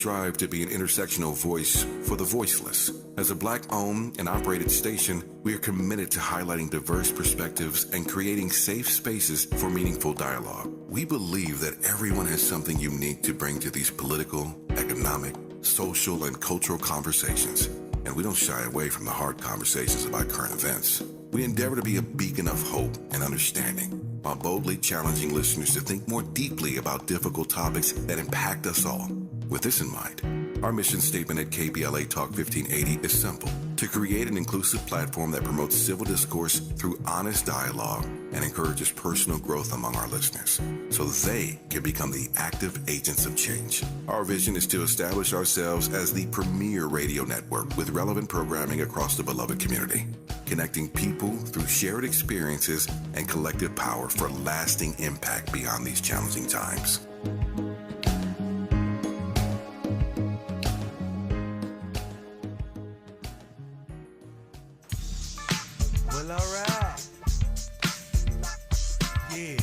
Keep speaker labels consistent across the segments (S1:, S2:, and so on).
S1: strive to be an intersectional voice for the voiceless. As a Black-owned and operated station, we are committed to highlighting diverse perspectives and creating safe spaces for meaningful dialogue. We believe that everyone has something unique to bring to these political, economic, social, and cultural conversations, and we don't shy away from the hard conversations about current events. We endeavor to be a beacon of hope and understanding, while boldly challenging listeners to think more deeply about difficult topics that impact us all. With this in mind, our mission statement at KBLA Talk 1580 is simple: to create an inclusive platform that promotes civil discourse through honest dialogue and encourages personal growth among our listeners, so they can become the active agents of change. Our vision is to establish ourselves as the premier radio network with relevant programming across the beloved community, connecting people through shared experiences and collective power for lasting impact beyond these challenging times.
S2: Well, all right. Yeah.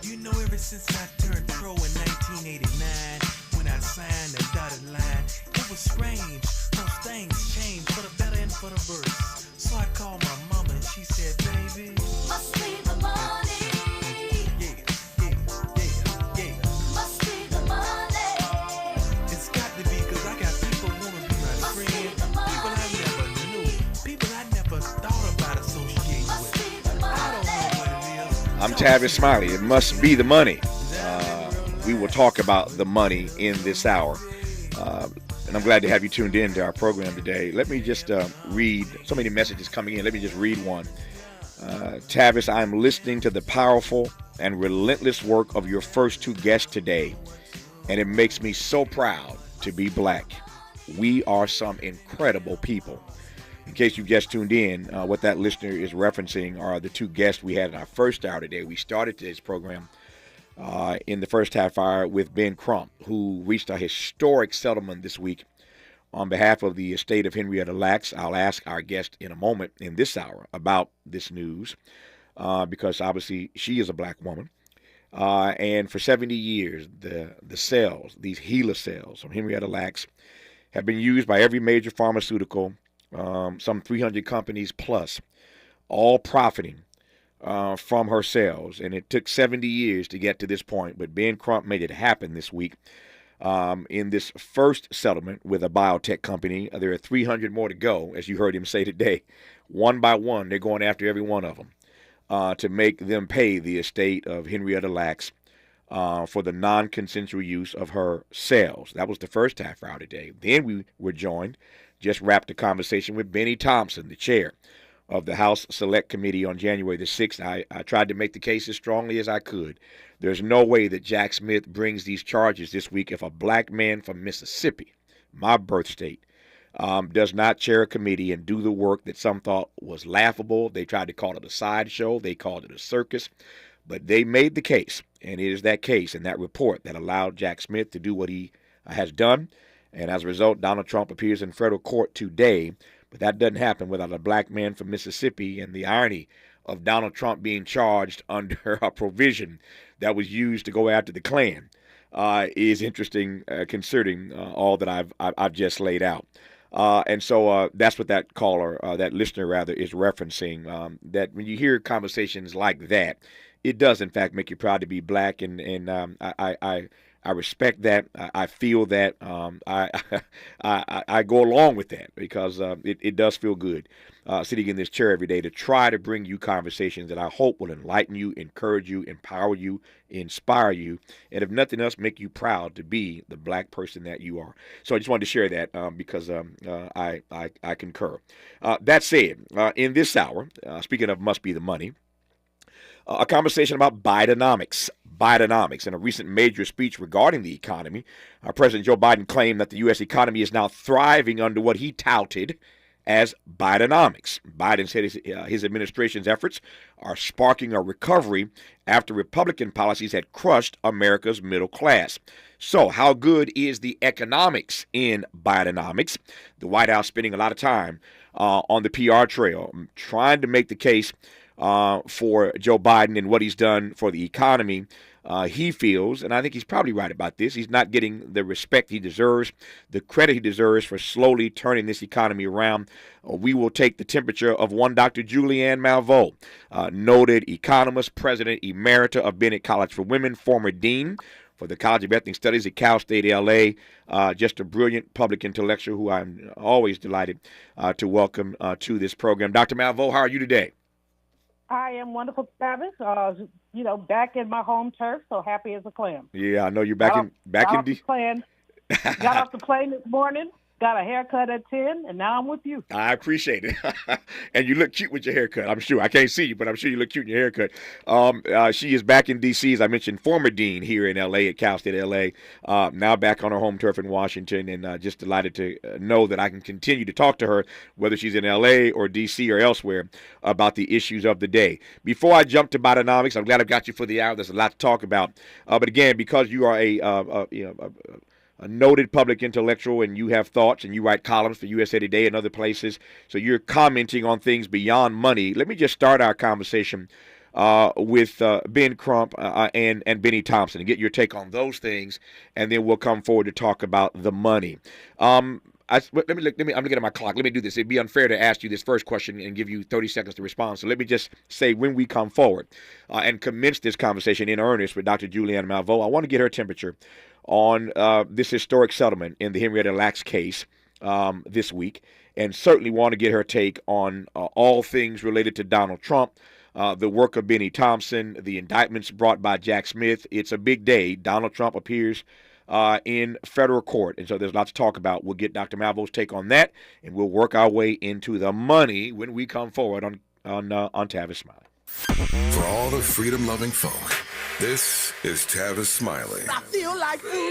S2: You know, ever since I turned pro in 1989, when I signed the dotted line, it was strange. Those things changed for the better and for the worse. So I called my mama and she said, baby,
S3: must be the money.
S2: Yeah.
S3: Must be the money.
S2: It's got to be, because I got people wanna be my
S3: Must be
S2: friend.
S3: the
S2: People I
S3: money.
S2: never knew. People I never thought about associating
S3: Must
S2: with.
S3: be the
S2: I don't know
S3: money.
S2: what it is.
S4: I'm Tavis Smiley. It must be the money. We will talk about the money in this hour. And I'm glad to have you tuned in to our program today. Let me just read so many messages coming in. Let me just read one. Tavis, I'm listening to the powerful and relentless work of your first two guests today, and it makes me so proud to be Black. We are some incredible people. In case you've just tuned in, what that listener is referencing are the two guests we had in our first hour today. We started today's program in the first half hour with Ben Crump, who reached a historic settlement this week on behalf of the estate of Henrietta Lacks. I'll ask our guest in a moment in this hour about this news because obviously she is a Black woman. And for 70 years, the cells, these HeLa cells from Henrietta Lacks, have been used by every major pharmaceutical, some 300 companies plus, all profiting from her cells. And it took 70 years to get to this point, but Ben Crump made it happen this week in this first settlement with a biotech company. There are 300 more to go, as you heard him say today. One by one, they're going after every one of them to make them pay the estate of Henrietta Lacks for the non-consensual use of her cells. That was the first half hour today. Then we were joined, just wrapped the conversation with Benny Thompson, the chair of the House Select Committee on January the 6th. I tried to make the case as strongly as I could. There's no way that Jack Smith brings these charges this week if a Black man from Mississippi, my birth state, does not chair a committee and do the work that some thought was laughable. They tried to call it a sideshow. They called it a circus. But they made the case, and it is that case and that report that allowed Jack Smith to do what he has done. And as a result, Donald Trump appears in federal court today. But that doesn't happen without a Black man from Mississippi, and the irony of Donald Trump being charged under a provision that was used to go after the Klan is interesting, considering all that I've just laid out. And so that's what that caller, that listener rather, is referencing, that when you hear conversations like that, it does, in fact, make you proud to be Black, and I respect that. I feel that. I go along with that because it does feel good sitting in this chair every day to try to bring you conversations that I hope will enlighten you, encourage you, empower you, inspire you, and if nothing else, make you proud to be the Black person that you are. So I just wanted to share that because I concur. That said, in this hour, speaking of must be the money, a conversation about Bidenomics. In a recent major speech regarding the economy, President Joe Biden claimed that the U.S. economy is now thriving under what he touted as Bidenomics. Biden said his administration's efforts are sparking a recovery after Republican policies had crushed America's middle class. So how good is the economics in Bidenomics? The White House spending a lot of time on the PR trail, trying to make the case for Joe Biden and what he's done for the economy he feels, and I think he's probably right about this, he's not getting the respect he deserves, the credit he deserves for slowly turning this economy around. We will take the temperature of one Dr. Julianne Malveaux, noted economist, president emerita of Bennett College for Women, former dean for the College of Ethnic Studies at Cal State LA, just a brilliant public intellectual who I'm always delighted to welcome to this program. Dr. Malveaux, how are you today?
S5: I am wonderful, Tavis. Back in my home turf, so happy as a clam.
S4: Yeah, I know you're back in
S5: Got off the plane this morning, got a haircut at 10, and now I'm with you.
S4: I appreciate it. And you look cute with your haircut, I'm sure. I can't see you, but I'm sure you look cute in your haircut. She is back in D.C., as I mentioned, former dean here in L.A. at Cal State L.A., now back on her home turf in Washington, and just delighted to know that I can continue to talk to her, whether she's in L.A. or D.C. or elsewhere, about the issues of the day. Before I jump to Bidenomics, I'm glad I've got you for the hour. There's a lot to talk about. But again, because you are a noted public intellectual, and you have thoughts, and you write columns for USA Today and other places, so you're commenting on things beyond money. Let me just start our conversation with Ben Crump and Benny Thompson and get your take on those things, and then we'll come forward to talk about the money. I'm looking at my clock. Let me do this. It'd be unfair to ask you this first question and give you 30 seconds to respond. So let me just say, when we come forward and commence this conversation in earnest with Dr. Julianne Malveaux, I want to get her temperature on this historic settlement in the Henrietta Lacks case this week, and certainly want to get her take on all things related to Donald Trump, the work of Benny Thompson, the indictments brought by Jack Smith. It's a big day. Donald Trump appears in federal court, and so there's lots to talk about. We'll get Dr. Malveaux's take on that, and we'll work our way into the money when we come forward on Tavis Smiley.
S1: For all the freedom-loving folk, this is Tavis Smiley.
S2: I feel like freedom.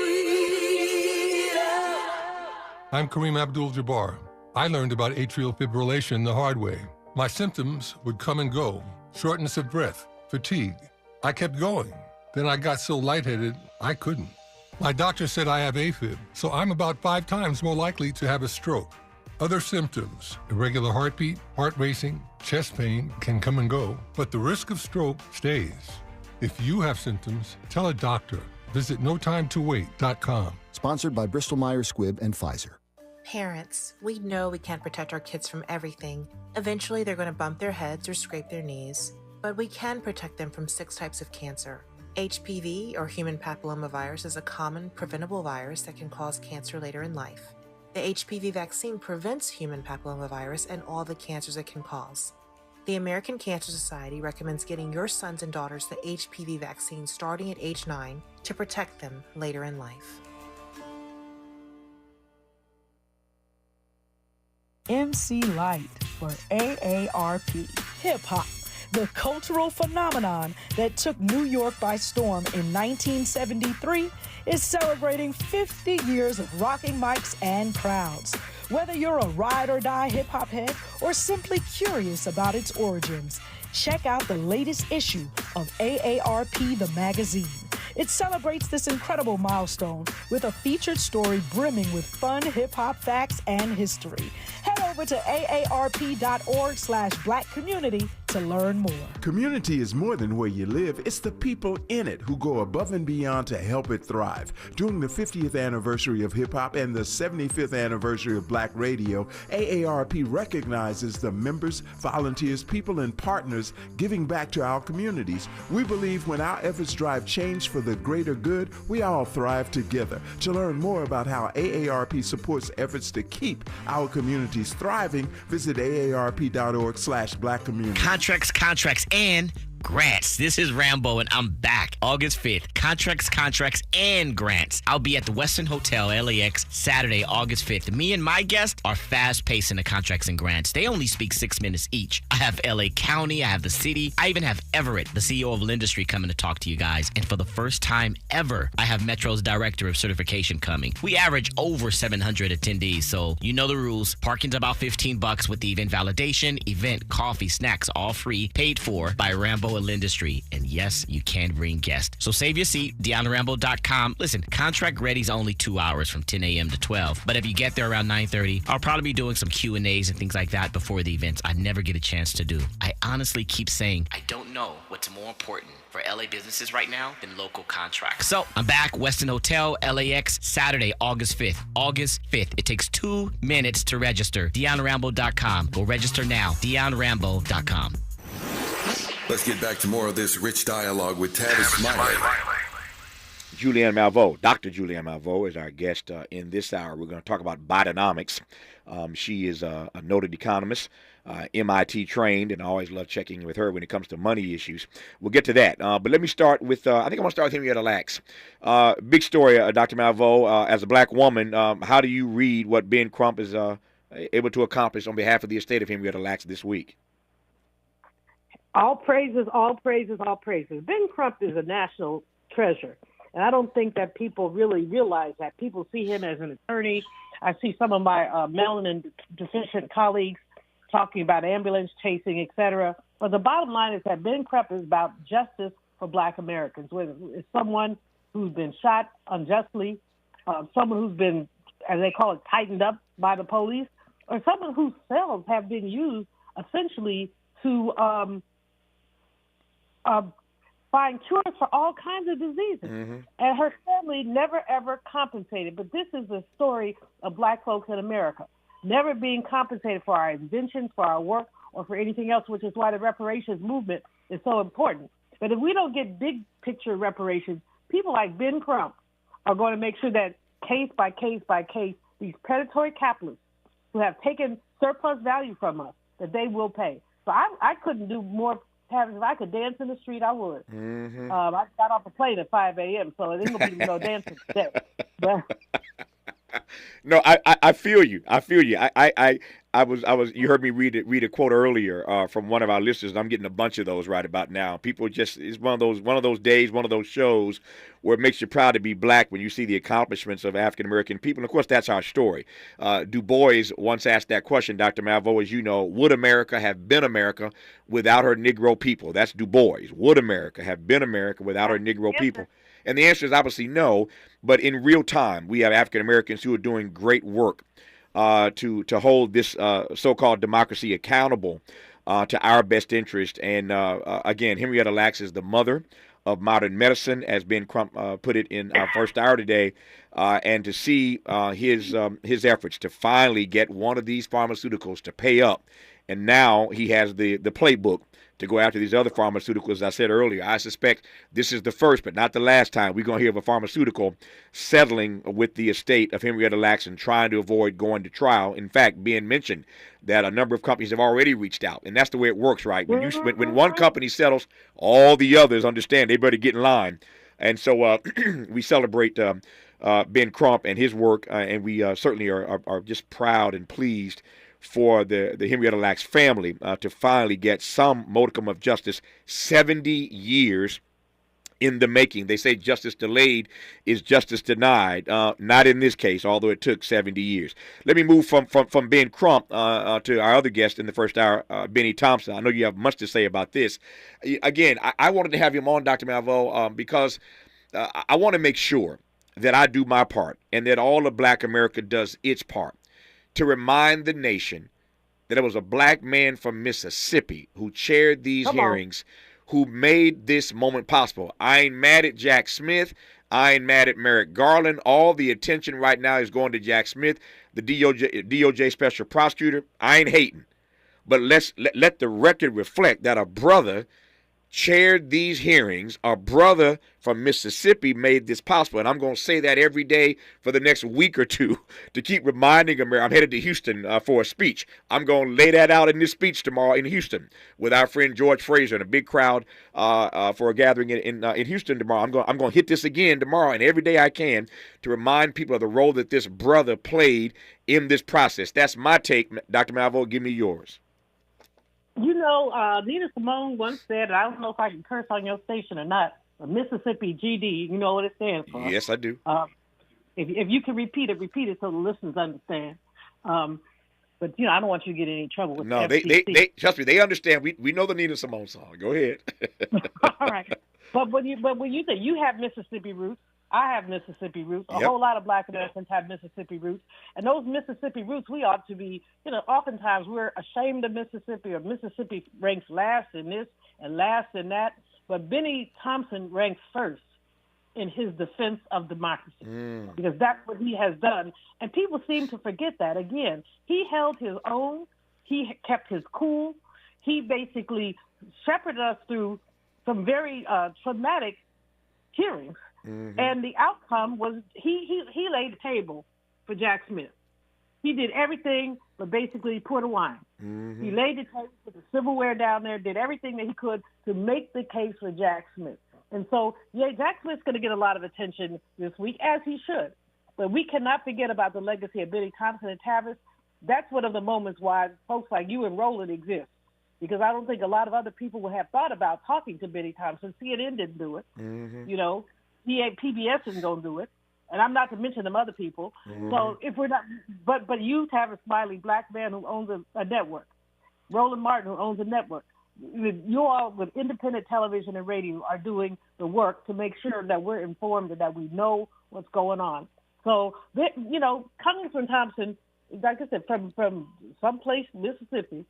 S6: I'm Kareem Abdul-Jabbar. I learned about atrial fibrillation the hard way. My symptoms would come and go: shortness of breath, fatigue. I kept going. Then I got so lightheaded, I couldn't. My doctor said I have AFib, so I'm about 5 times more likely to have a stroke. Other symptoms: irregular heartbeat, heart racing, chest pain can come and go, but the risk of stroke stays. If you have symptoms, tell a doctor. Visit notimetowait.com.
S7: Sponsored by Bristol-Myers Squibb and Pfizer.
S8: Parents, we know we can't protect our kids from everything. Eventually, they're going to bump their heads or scrape their knees. But we can protect them from 6 types of cancer. HPV, or human papillomavirus, is a common preventable virus that can cause cancer later in life. The HPV vaccine prevents human papillomavirus and all the cancers it can cause. The American Cancer Society recommends getting your sons and daughters the HPV vaccine starting at age 9 to protect them later in life.
S9: MC Light for AARP. Hip Hop, the cultural phenomenon that took New York by storm in 1973, is celebrating 50 years of rocking mics and crowds. Whether you're a ride-or-die hip-hop head or simply curious about its origins, check out the latest issue of AARP the magazine. It celebrates this incredible milestone with a featured story brimming with fun hip-hop facts and history. Head over to aarp.org/Black Community to learn more.
S10: Community is more than where you live. It's the people in it who go above and beyond to help it thrive. During the 50th anniversary of hip-hop and the 75th anniversary of Black radio, AARP recognizes the members, volunteers, people, and partners giving back to our communities. We believe when our efforts drive change for the greater good, we all thrive together. To learn more about how AARP supports efforts to keep our communities thriving, visit aarp.org/Black Community.
S11: Contracts, and grants. This is Rambo, and I'm back August 5th. Contracts, and grants. I'll be at the Westin Hotel, LAX, Saturday, August 5th. Me and my guests are fast-paced in the contracts and grants. They only speak 6 minutes each. I have LA County, I have the city. I even have Everett, the CEO of Lindustry, coming to talk to you guys. And for the first time ever, I have Metro's Director of Certification coming. We average over 700 attendees, so you know the rules. Parking's about $15 with the event validation, event, coffee, snacks, all free, paid for by Rambo Rambo industry. And yes, you can bring guests. So save your seat, DeonRambo.com. Listen, contract ready's only 2 hours from 10 a.m. to 12. But if you get there around 9:30, I'll probably be doing some Q&As and things like that before the events I never get a chance to do. I honestly keep saying, I don't know what's more important for LA businesses right now than local contracts. So I'm back, Westin Hotel, LAX, Saturday, August 5th. August 5th. It takes 2 minutes to register. DeonRambo.com. Go register now. DeonRambo.com.
S1: Let's get back to more of this rich dialogue with Tavis Smiley.
S4: Julianne Malveaux, Dr. Julianne Malveaux is our guest in this hour. We're going to talk about Bidenomics. She is a noted economist, MIT trained, and I always love checking with her when it comes to money issues. We'll get to that. But let me start with, I think I'm going to start with Henrietta Lacks. Big story, Dr. Malveaux. As a black woman, how do you read what Ben Crump is able to accomplish on behalf of the estate of Henrietta Lacks this week?
S5: All praises, all praises, all praises. Ben Crump is a national treasure. And I don't think that people really realize that. People see him as an attorney. I see some of my melanin-deficient colleagues talking about ambulance chasing, et cetera. But the bottom line is that Ben Crump is about justice for black Americans. Whether it's someone who's been shot unjustly, someone who's been, as they call it, tightened up by the police, or someone whose cells have been used essentially to find cures for all kinds of diseases. Mm-hmm. And her family never, ever compensated. But this is the story of black folks in America, never being compensated for our inventions, for our work, or for anything else, which is why the reparations movement is so important. But if we don't get big picture reparations, people like Ben Crump are going to make sure that case by case by case, these predatory capitalists who have taken surplus value from us, that they will pay. So I couldn't do more. If I could dance in the street, I would. Mm-hmm. I got off the plane at 5 a.m., so it ain't going to be no dancing today. But
S4: no, I feel you. I feel you. I was. You heard me read a quote earlier from one of our listeners. And I'm getting a bunch of those right about now. People just, it's one of those days, one of those shows where it makes you proud to be black when you see the accomplishments of African American people. And of course, that's our story. Du Bois once asked that question, Dr. Malveaux, as you know, would America have been America without her Negro people? That's Du Bois. Would America have been America without her Negro people? And the answer is obviously no. But in real time, we have African Americans who are doing great work to hold this so-called democracy accountable to our best interest. And again, Henrietta Lacks is the mother of modern medicine, as Ben Crump put it in our first hour today. And to see his efforts to finally get one of these pharmaceuticals to pay up, and now he has the playbook to go after these other pharmaceuticals. As I said earlier, I suspect this is the first, but not the last time we're going to hear of a pharmaceutical settling with the estate of Henrietta Lacks and trying to avoid going to trial. In fact, being mentioned that a number of companies have already reached out, and that's the way it works, right? When one company settles, all the others understand they better get in line. And so we celebrate Ben Crump and his work, and we certainly are just proud and pleased for the Henrietta Lacks family to finally get some modicum of justice. 70 years in the making. They say justice delayed is justice denied. Not in this case, although it took 70 years. Let me move from Ben Crump to our other guest in the first hour, Benny Thompson. I know you have much to say about this. Again, I wanted to have him on, Dr. Malveaux, because I want to make sure that I do my part and that all of Black America does its part to remind the nation that it was a black man from Mississippi who chaired these hearings, who made this moment possible. I ain't mad at Jack Smith. I ain't mad at Merrick Garland. All the attention right now is going to Jack Smith, the DOJ special prosecutor. I ain't hating. But let the record reflect that a brother chaired these hearings. A brother from Mississippi made this possible. And I'm going to say that every day for the next week or two to keep reminding America. I'm headed to Houston for a speech. I'm going to lay that out in this speech tomorrow in Houston with our friend George Fraser and a big crowd for a gathering in Houston tomorrow. I'm going to hit this again tomorrow and every day I can to remind people of the role that this brother played in this process. That's my take. Dr. Malveaux, give me yours.
S5: You know, Nina Simone once said, I don't know if I can curse on your station or not, but Mississippi GD, you know what it stands for.
S4: Yes, I do.
S5: If you can repeat it so the listeners understand. But, I don't want you to get in any trouble with
S4: No,
S5: the FCC.
S4: they trust me. They understand. We know the Nina Simone song. Go ahead.
S5: All right. But when you say you have Mississippi roots, I have Mississippi roots. A
S4: Yep.
S5: whole lot of Black Americans have Mississippi roots. And those Mississippi roots, we ought to be, oftentimes we're ashamed of Mississippi, or Mississippi ranks last in this and last in that. But Benny Thompson ranks first in his defense of democracy, because that's what he has done. And people seem to forget that. Again, he held his own. He kept his cool. He basically shepherded us through some very traumatic hearings. And the outcome was he laid the table for Jack Smith. He did everything but basically pour the wine. He laid the table, put the silverware down there, did everything that he could to make the case for Jack Smith. And so, Jack Smith's going to get a lot of attention this week, as he should. But we cannot forget about the legacy of Benny Thompson and Tavis. That's one of the moments why folks like you and Roland exist, because I don't think a lot of other people would have thought about talking to Benny Thompson. CNN didn't do it. PBS isn't going to do it. And I'm not to mention them other people. So if we're not, but you, Tavis Smiley, Black man who owns a network, Roland Martin, who owns a network, you all with independent television and radio are doing the work to make sure that we're informed and that we know what's going on. So, Congressman Thompson, like I said, from someplace, Mississippi,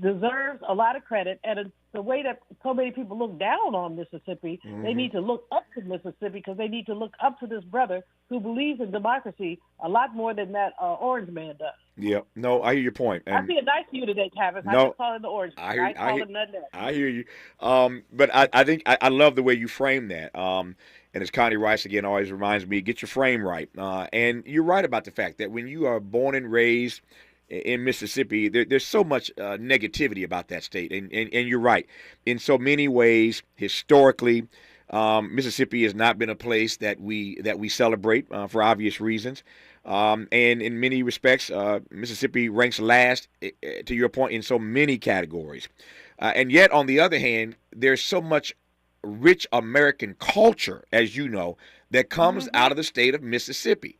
S5: deserves a lot of credit. And the way that so many people look down on Mississippi, they need to look up to Mississippi, because they need to look up to this brother who believes in democracy a lot more than that orange man does.
S4: Yeah, no, I hear your point. And
S5: I'm being nice to you today, Tavis.
S4: No,
S5: I just call him the orange man. I call him nothing else.
S4: I hear you. But I think I love the way you frame that. And as Connie Rice, again, always reminds me, get your frame right. And you're right about the fact that when you are born and raised in Mississippi, there's so much negativity about that state. And you're right. In so many ways, historically, Mississippi has not been a place that we celebrate for obvious reasons. And in many respects, Mississippi ranks last, to your point, in so many categories. And yet, on the other hand, there's so much rich American culture, as you know, that comes out of the state of Mississippi.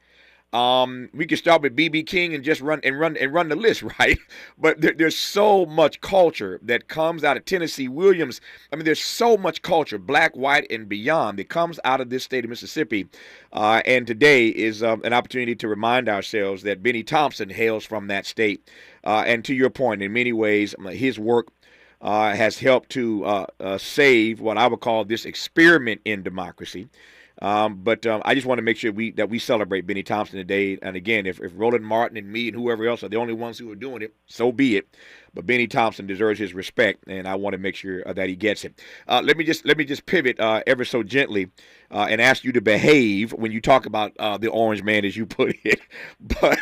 S4: We could start with B.B. King and just run the list, right? But there's so much culture that comes out of Tennessee Williams. I mean, there's so much culture, black, white, and beyond, that comes out of this state of Mississippi. And today is an opportunity to remind ourselves that Benny Thompson hails from that state. And to your point, in many ways, his work has helped to save what I would call this experiment in democracy. But I just want to make sure that we celebrate Benny Thompson today. And again, if Roland Martin and me and whoever else are the only ones who are doing it, so be it. But Benny Thompson deserves his respect, and I want to make sure that he gets it. Let me just pivot ever so gently and ask you to behave when you talk about the orange man, as you put it. But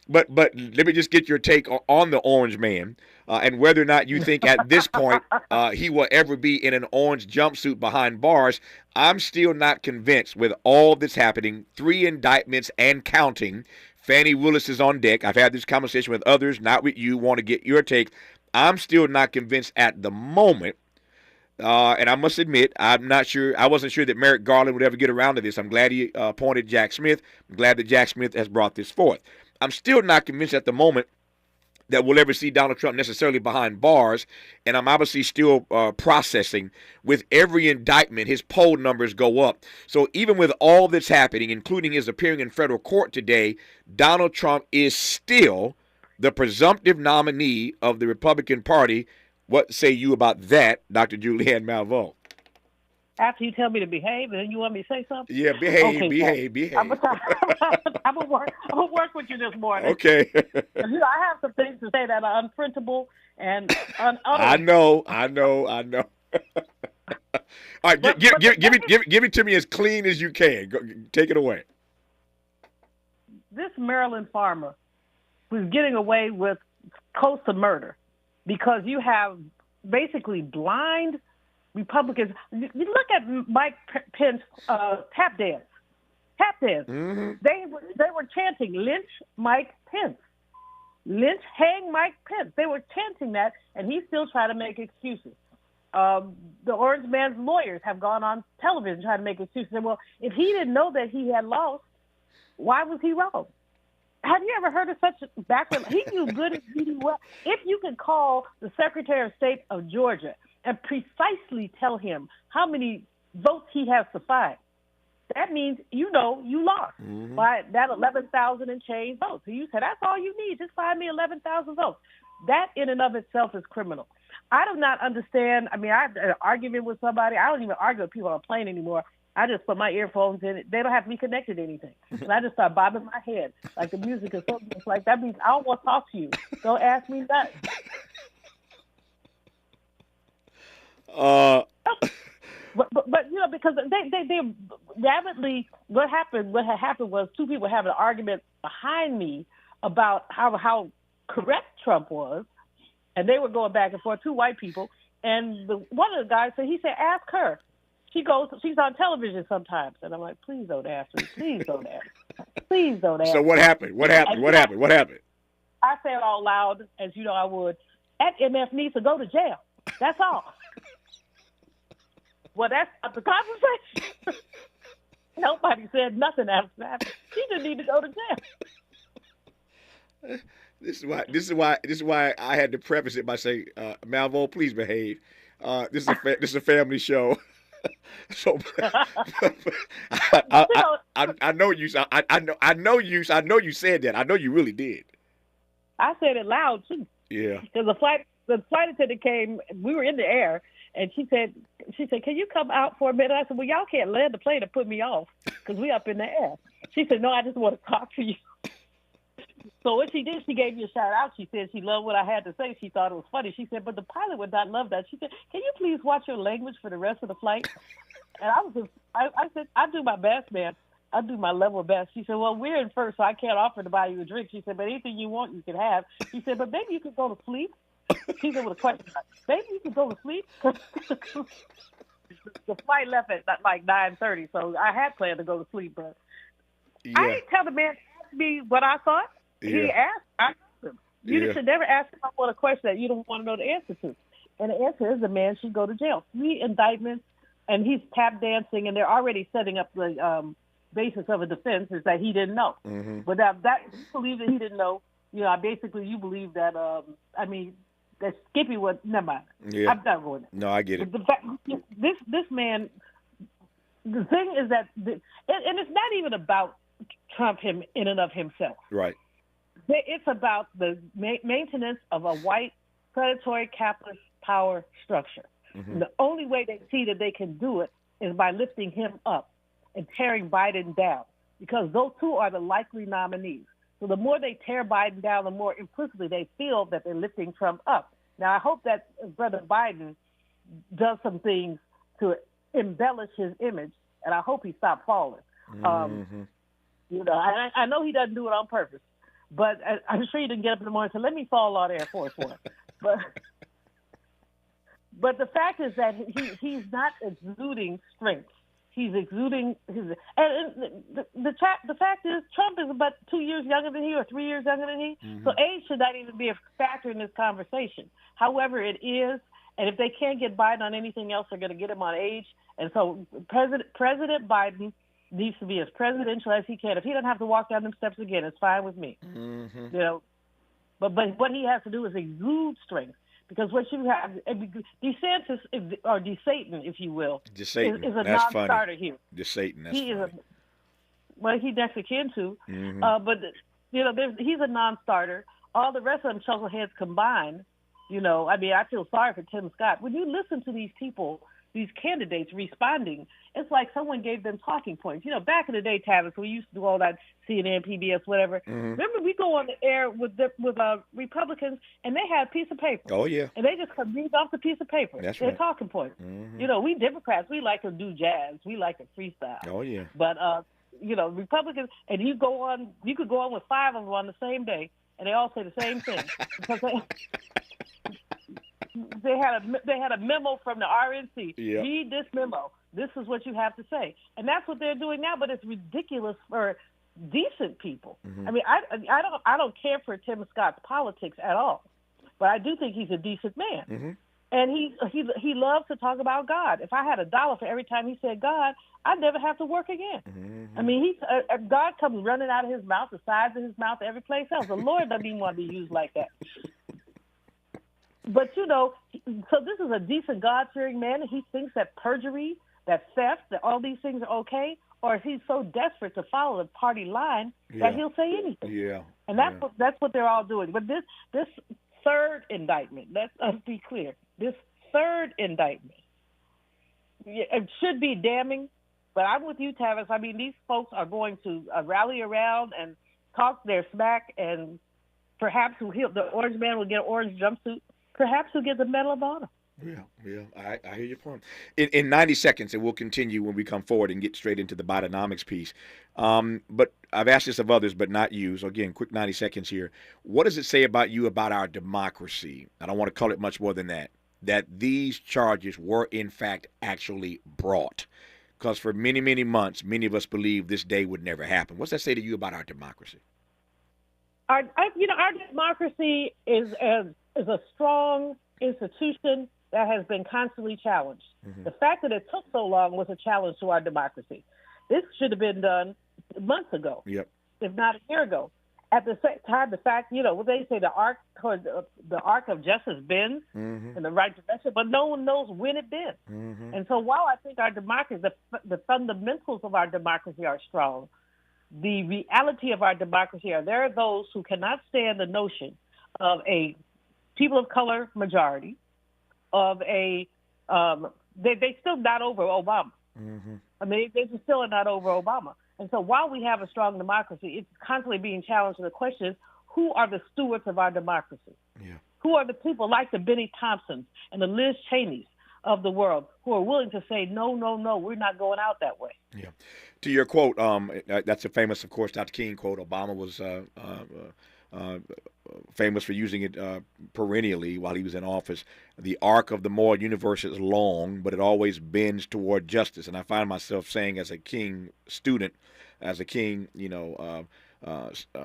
S4: let me just get your take on the orange man and whether or not you think at this point he will ever be in an orange jumpsuit behind bars. I'm still not convinced with all that's happening. 3 indictments and counting. Fannie Willis is on deck. I've had this conversation with others, not with you. Want to get your take. I'm still not convinced at the moment. And I must admit, I'm not sure. I wasn't sure that Merrick Garland would ever get around to this. I'm glad he appointed Jack Smith. I'm glad that Jack Smith has brought this forth. I'm still not convinced at the moment that we'll ever see Donald Trump necessarily behind bars, and I'm obviously still processing. With every indictment, his poll numbers go up. So even with all that's happening, including his appearing in federal court today, Donald Trump is still the presumptive nominee of the Republican Party. What say you about that, Dr. Julianne Malveaux?
S5: After you tell me to behave, and then you want me to say something?
S4: Yeah, behave.
S5: I'm gonna work with you this morning.
S4: Okay.
S5: I have some things to say that are unprintable and
S4: I know. All right, give it to me as clean as you can. Go, take it away.
S5: This Maryland farmer was getting away with close to murder because you have basically blind Republicans. You look at Mike Pence tap dance. Mm-hmm. They were chanting, "Lynch Mike Pence. Lynch, hang Mike Pence." They were chanting that, and he's still trying to make excuses. The orange man's lawyers have gone on television trying to make excuses. And, well, if he didn't know that he had lost, why was he wrong? Have you ever heard of such background? He knew good and really well. If you could call the Secretary of State of Georgia and precisely tell him how many votes he has to find, that means you lost by that 11,000 and change votes. So you said, that's all you need. Just find me 11,000 votes. That in and of itself is criminal. I do not understand. I mean, I had an argument with somebody. I don't even argue with people on a plane anymore. I just put my earphones in. They don't have to be connected to anything. And I just start bobbing my head like the music is so much like that means I don't want to talk to you. Don't ask me nothing. But you know, because they rapidly, what had happened was two people having an argument behind me about how correct Trump was, and they were going back and forth, two white people, and one of the guys said, ask her. She's on television sometimes, and I'm like, please don't ask me. Please don't ask me. Please don't ask me.
S4: So what happened? What happened?
S5: I said out loud, as you know I would, that MF needs to go to jail. That's all. Well, that's not the conversation. Nobody said nothing after that. She didn't need to go to jail.
S4: This is why I had to preface it by saying, Malveaux, please behave. This is a family show. So I know you said that. I know you really did.
S5: I said it loud too.
S4: Yeah.
S5: Because the flight attendant came. We were in the air, and she said, "Can you come out for a minute?" I said, "Well, y'all can't land the plane and put me off because we up in the air." She said, "No, I just want to talk to you." So what she did, she gave me a shout out. She said she loved what I had to say. She thought it was funny. She said, but the pilot would not love that. She said, can you please watch your language for the rest of the flight? And I said, I do my best, man. I do my level best. She said, well, we're in first, so I can't offer to buy you a drink. She said, but anything you want, you can have. She said, but maybe you could go to sleep. She said with a question, maybe you could go to sleep. The flight left at like 9:30, so I had planned to go to sleep, but I didn't tell the man to ask me what I thought.
S4: Yeah.
S5: He asked. I asked him. You should never ask him a question that you don't want to know the answer to. And the answer is the man should go to jail. 3 indictments, and he's tap dancing, and they're already setting up the basis of a defense is that he didn't know.
S4: Mm-hmm.
S5: But that you believe that he didn't know. You know, basically you believe that. That Skippy was. Never mind.
S4: Yeah.
S5: I'm not going there.
S4: No, I get it.
S5: The fact, this man. The thing is that, and it's not even about Trump him in and of himself.
S4: Right.
S5: It's about the maintenance of a white predatory capitalist power structure. Mm-hmm. The only way they see that they can do it is by lifting him up and tearing Biden down, because those two are the likely nominees. So the more they tear Biden down, the more implicitly they feel that they're lifting Trump up. Now, I hope that Brother Biden does some things to embellish his image, and I hope he stops falling.
S4: Mm-hmm.
S5: You know, I know he doesn't do it on purpose, but I'm sure he didn't get up in the morning and say, let me fall on Air Force One. But the fact is that he's not exuding strength. He's exuding his, and the fact is Trump is about 2 years younger than he or 3 years younger than he. Mm-hmm. So age should not even be a factor in this conversation. However, it is, and if they can't get Biden on anything else, they're going to get him on age. And so President Biden needs to be as presidential as he can. If he doesn't have to walk down them steps again, it's fine with me.
S4: Mm-hmm.
S5: You know, but what he has to do is exude strength. Because what you have, DeSantis, or DeSatan, if you will, is a non-starter here.
S4: DeSatan, that's
S5: funny. He's next of kin to.
S4: Mm-hmm.
S5: But, you know, he's a non-starter. All the rest of them chuckleheads combined, you know, I mean, I feel sorry for Tim Scott. When you listen to these people, these candidates responding, it's like someone gave them talking points. You know, back in the day, Tavis, we used to do all that CNN, PBS, whatever.
S4: Mm-hmm.
S5: Remember, we go on the air with Republicans, and they had a piece of paper.
S4: Oh, yeah.
S5: And they just come read off the piece of paper.
S4: That's
S5: Their
S4: right.
S5: talking points.
S4: Mm-hmm.
S5: You know, we Democrats, we like to do jazz. We like to freestyle.
S4: Oh, yeah.
S5: But, you know, Republicans, and you could go on with 5 of them on the same day, and they all say the same thing. Because they had a memo from the RNC.
S4: Yep.
S5: Read this memo. This is what you have to say. And that's what they're doing now, but it's ridiculous for decent people.
S4: Mm-hmm.
S5: I mean, I don't care for Tim Scott's politics at all, but I do think he's a decent man.
S4: Mm-hmm.
S5: And he loves to talk about God. If I had $1 for every time he said God, I'd never have to work again.
S4: Mm-hmm.
S5: I mean, God comes running out of his mouth, the sides of his mouth, every place else. The Lord doesn't even want to be used like that. But, you know, so this is a decent God-fearing man, and he thinks that perjury, that theft, that all these things are okay, or is he so desperate to follow the party line that he'll say anything?
S4: Yeah.
S5: And that's what they're all doing. But this third indictment, let's be clear, this third indictment, it should be damning, but I'm with you, Tavis. I mean, these folks are going to rally around and talk their smack, and perhaps the orange man will get an orange jumpsuit. Perhaps he'll get the Medal of Honor.
S4: Yeah, I hear your point. In 90 seconds, and we'll continue when we come forward and get straight into the Bidenomics piece. But I've asked this of others, but not you. So again, quick 90 seconds here. What does it say about you, about our democracy? I don't want to call it much more than that these charges were in fact actually brought. Because for many, many months, many of us believed this day would never happen. What's that say to you about our democracy?
S5: Our democracy is a strong institution that has been constantly challenged. Mm-hmm. The fact that it took so long was a challenge to our democracy. This should have been done months ago, if not a year ago. At the same time, the fact, what they say, the arc of justice bends in the right direction, but no one knows when it bends. Mm-hmm. And so while I think our democracy, the fundamentals of our democracy are strong, the reality of our democracy are there are those who cannot stand the notion of a people of color majority, of they still not over Obama. Mm-hmm. I mean, they still are not over Obama. And so while we have a strong democracy, it's constantly being challenged. And the question is, who are the stewards of our democracy? Yeah. Who are the people like the Benny Thompsons and the Liz Cheneys of the world who are willing to say, no, we're not going out that way? Yeah.
S4: To your quote, that's a famous, of course, Dr. King quote. Obama was famous for using it perennially while he was in office. The arc of the moral universe is long, but it always bends toward justice. And I find myself saying, as a King student, as a King,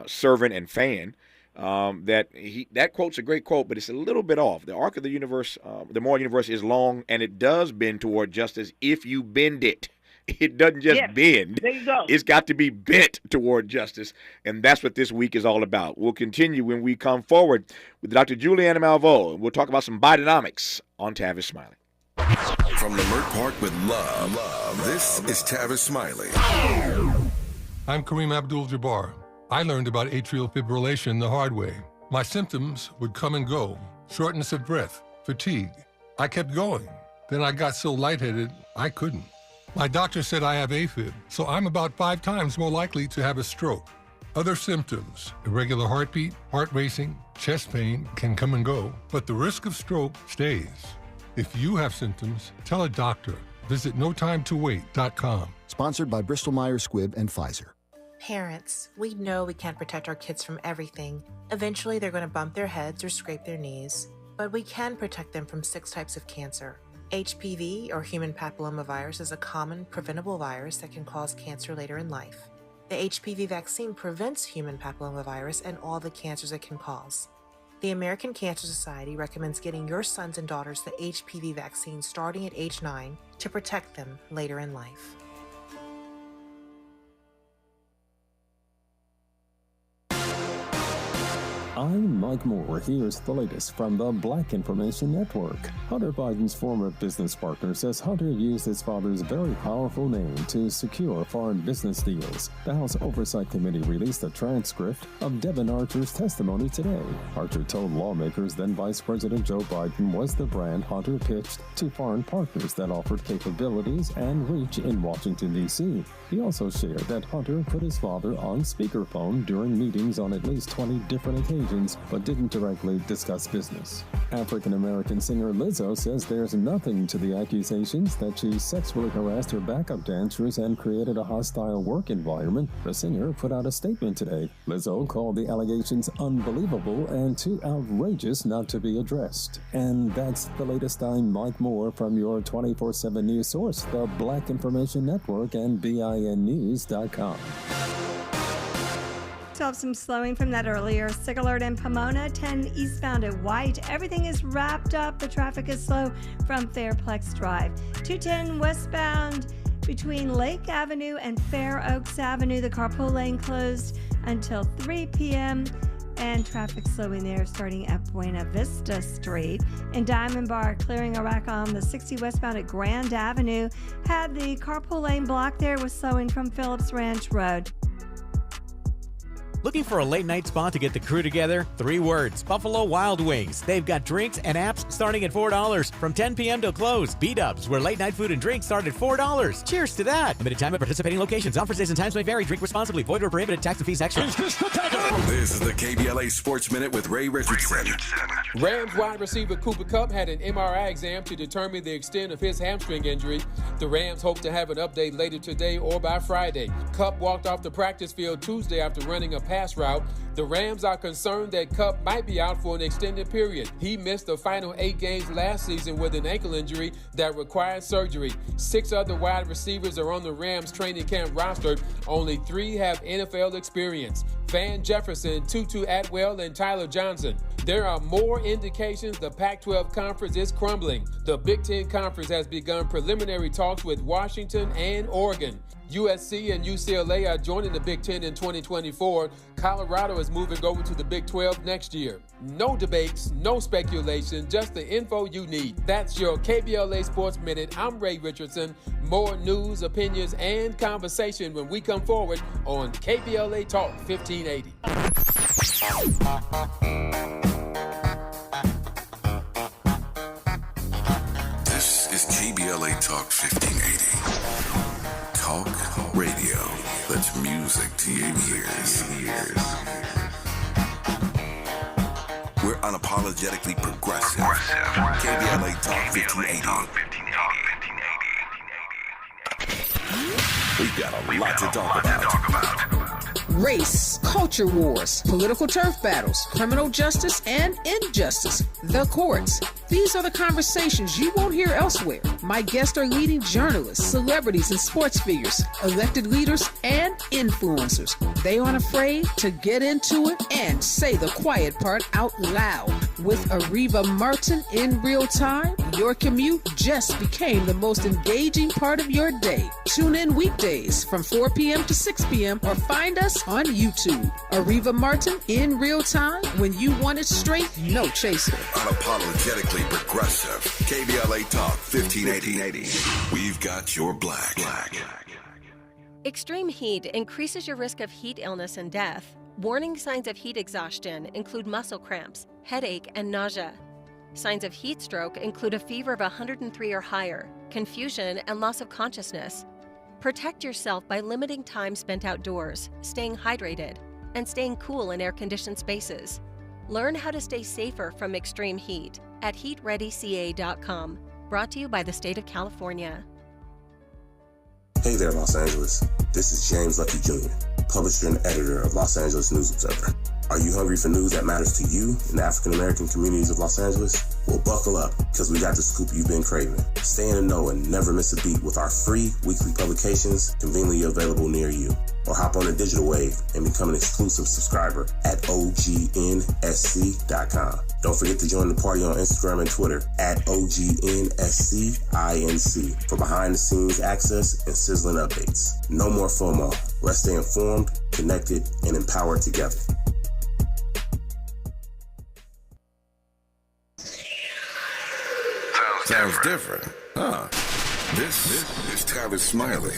S4: servant and fan, that quote's a great quote, but it's a little bit off. The arc of the universe, the moral universe is long, and it does bend toward justice if you bend it. It doesn't just bend.
S5: There you go.
S4: It's got to be bent toward justice, and that's what this week is all about. We'll continue when we come forward with Dr. Julianne Malveaux, and we'll talk about some Bidenomics on Tavis Smiley.
S1: From Leimert Park with love, this is Tavis Smiley.
S6: I'm Kareem Abdul-Jabbar. I learned about atrial fibrillation the hard way. My symptoms would come and go: shortness of breath, fatigue. I kept going. Then I got so lightheaded, I couldn't. My doctor said I have AFib, so I'm about 5 times more likely to have a stroke. Other symptoms: irregular heartbeat, heart racing, chest pain can come and go, but the risk of stroke stays. If you have symptoms, tell a doctor. Visit notimetowait.com.
S7: Sponsored by Bristol-Myers Squibb and Pfizer.
S8: Parents, we know we can't protect our kids from everything. Eventually, they're going to bump their heads or scrape their knees. But we can protect them from 6 types of cancer. HPV, or human papillomavirus, is a common, preventable virus that can cause cancer later in life. The HPV vaccine prevents human papillomavirus and all the cancers it can cause. The American Cancer Society recommends getting your sons and daughters the HPV vaccine starting at age 9 to protect them later in life.
S12: I'm Mike Moore. Here's the latest from the Black Information Network. Hunter Biden's former business partner says Hunter used his father's very powerful name to secure foreign business deals. The House Oversight Committee released a transcript of Devin Archer's testimony today. Archer told lawmakers then Vice President Joe Biden was the brand Hunter pitched to foreign partners that offered capabilities and reach in Washington, D.C. He also shared that Hunter put his father on speakerphone during meetings on at least 20 different occasions, but didn't directly discuss business. African-American singer Lizzo says there's nothing to the accusations that she sexually harassed her backup dancers and created a hostile work environment. The singer put out a statement today. Lizzo called the allegations unbelievable and too outrageous not to be addressed. And that's the latest. I'm Mike Moore from your 24/7 news source, the Black Information Network and BINnews.com.
S13: still have some slowing from that earlier. Sick alert in Pomona, 10 eastbound at White. Everything is wrapped up. The traffic is slow from Fairplex Drive. 210 westbound between Lake Avenue and Fair Oaks Avenue. The carpool lane closed until 3 p.m. and traffic slowing there starting at Buena Vista Street. In Diamond Bar, clearing a wreck on the 60 westbound at Grand Avenue. Had the carpool lane blocked there with slowing from Phillips Ranch Road.
S14: Looking for a late night spot to get the crew together? 3 words, Buffalo Wild Wings. They've got drinks and apps starting at $4 from 10 p.m. till close. B-Dubs, where late night food and drinks start at $4. Cheers to that. Limited time at participating locations. Offers, days, and times may vary. Drink responsibly. Void or prohibited. Tax and fees extra.
S1: This is the KBLA Sports Minute with Ray Richardson.
S15: Rams wide receiver Cooper Kupp had an MRI exam to determine the extent of his hamstring injury. The Rams hope to have an update later today or by Friday. Kupp walked off the practice field Tuesday after running a pass route. The Rams are concerned that Kupp might be out for an extended period. He missed the final 8 games last season with an ankle injury that required surgery. 6 other wide receivers are on the Rams training camp roster. Only 3 have NFL experience. Van Jefferson, Tutu Atwell, and Tyler Johnson. There are more indications the Pac-12 conference is crumbling. The Big Ten Conference has begun preliminary talks with Washington and Oregon. USC and UCLA are joining the Big Ten in 2024. Colorado is moving over to the Big 12 next year. No debates, no speculation, just the info you need. That's your KBLA Sports Minute. I'm Ray Richardson. More news, opinions, and conversation when we come forward on KBLA Talk 1580.
S1: This is KBLA Talk 1580. Talk radio. That's music to your ears. We're unapologetically progressive. KBLA Talk 1580. We've got a lot to talk about.
S16: Race, culture wars, political turf battles, criminal justice and injustice, the courts. These are the conversations you won't hear elsewhere. My guests are leading journalists, celebrities, and sports figures, elected leaders, and influencers. They aren't afraid to get into it and say the quiet part out loud. With Ariva Martin in real time, your commute just became the most engaging part of your day. Tune in weekdays from 4 p.m. to 6 p.m. or find us on YouTube. Ariva Martin in real time, when you want it straight, no chaser.
S1: Unapologetically progressive. KBLA Talk 1580. We've got your black.
S17: Extreme heat increases your risk of heat illness and death. Warning signs of heat exhaustion include muscle cramps, headache, and nausea. Signs of heat stroke include a fever of 103 or higher, confusion, and loss of consciousness. Protect yourself by limiting time spent outdoors, staying hydrated, and staying cool in air-conditioned spaces. Learn how to stay safer from extreme heat at heatreadyca.com. Brought to you by the state of California.
S18: Hey there, Los Angeles. This is James Lucky Jr., publisher and editor of Los Angeles News Observer. Are you hungry for news that matters to you in the African-American communities of Los Angeles? Well, buckle up, because we got the scoop you've been craving. Stay in the know and never miss a beat with our free weekly publications conveniently available near you. Or hop on the digital wave and become an exclusive subscriber at OGNSC.com. Don't forget to join the party on Instagram and Twitter at OGNSCINC for behind-the-scenes access and sizzling updates. No more FOMO. Let's stay informed, connected, and empowered together.
S1: Sounds different, huh? This is Tavis Smiley.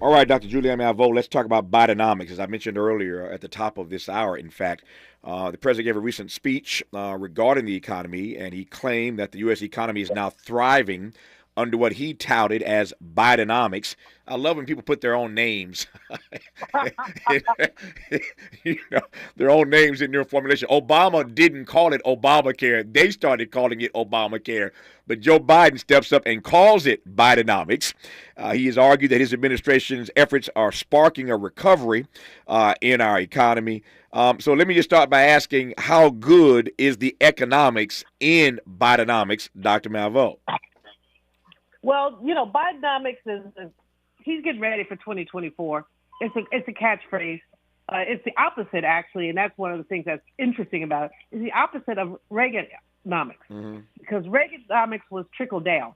S4: All right, Dr. Julianne Malveaux, let's talk about Bidenomics. As I mentioned earlier at the top of this hour, in fact, the president gave a recent speech regarding the economy, and he claimed that the U.S. economy is now thriving under what he touted as Bidenomics. I love when people put their own names, their own names in their formulation. Obama didn't call it Obamacare. They started calling it Obamacare. But Joe Biden steps up and calls it Bidenomics. He has argued that his administration's efforts are sparking a recovery in our economy. So let me just start by asking, how good is the economics in Bidenomics, Dr. Malveaux?
S5: Well, Bidenomics is he's getting ready for 2024. It's a catchphrase. It's the opposite, actually, and that's one of the things that's interesting about it. It's the opposite of Reaganomics, because Reaganomics was trickle down.